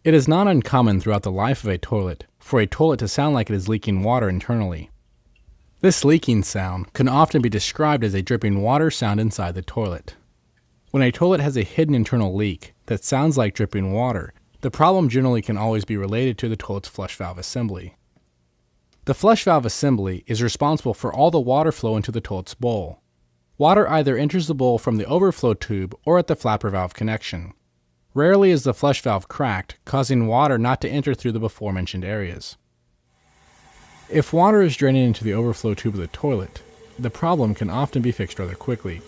It is not uncommon throughout the life of a toilet for a toilet to sound like it is leaking water internally. This leaking sound can often be described as a dripping water sound inside the toilet. When a toilet has a hidden internal leak that sounds like dripping water, the problem generally can always be related to the toilet's flush valve assembly. The flush valve assembly is responsible for all the water flow into the toilet's bowl. Water either enters the bowl from the overflow tube or at the flapper valve connection. Rarely is the flush valve cracked, causing water not to enter through the before-mentioned areas. If water is draining into the overflow tube of the toilet, the problem can often be fixed rather quickly.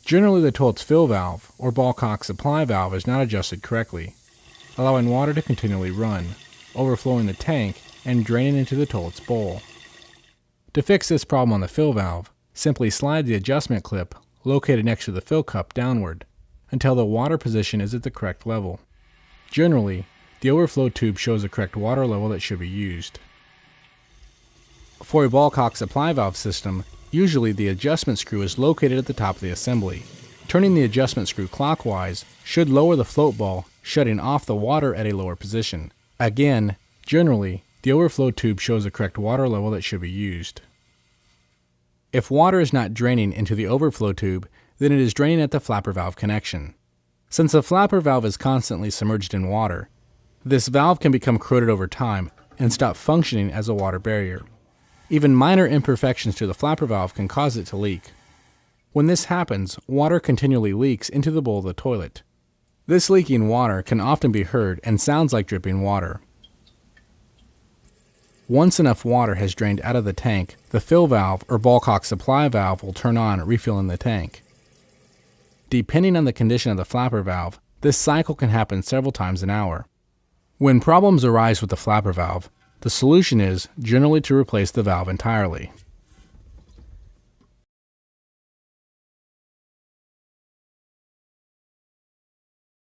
Generally, the toilet's fill valve, or ball cock supply valve, is not adjusted correctly, allowing water to continually run, overflowing the tank and draining into the toilet's bowl. To fix this problem on the fill valve, simply slide the adjustment clip located next to the fill cup downward until the water position is at the correct level. Generally, the overflow tube shows the correct water level that should be used. For a ball cock supply valve system, usually the adjustment screw is located at the top of the assembly. Turning the adjustment screw clockwise should lower the float ball, shutting off the water at a lower position. Again, generally, the overflow tube shows the correct water level that should be used. If water is not draining into the overflow tube, then it is draining at the flapper valve connection. Since the flapper valve is constantly submerged in water, this valve can become corroded over time and stop functioning as a water barrier. Even minor imperfections to the flapper valve can cause it to leak. When this happens, water continually leaks into the bowl of the toilet. This leaking water can often be heard and sounds like dripping water. Once enough water has drained out of the tank, the fill valve or ball cock supply valve will turn on, refilling the tank. Depending on the condition of the flapper valve, this cycle can happen several times an hour. When problems arise with the flapper valve, the solution is generally to replace the valve entirely.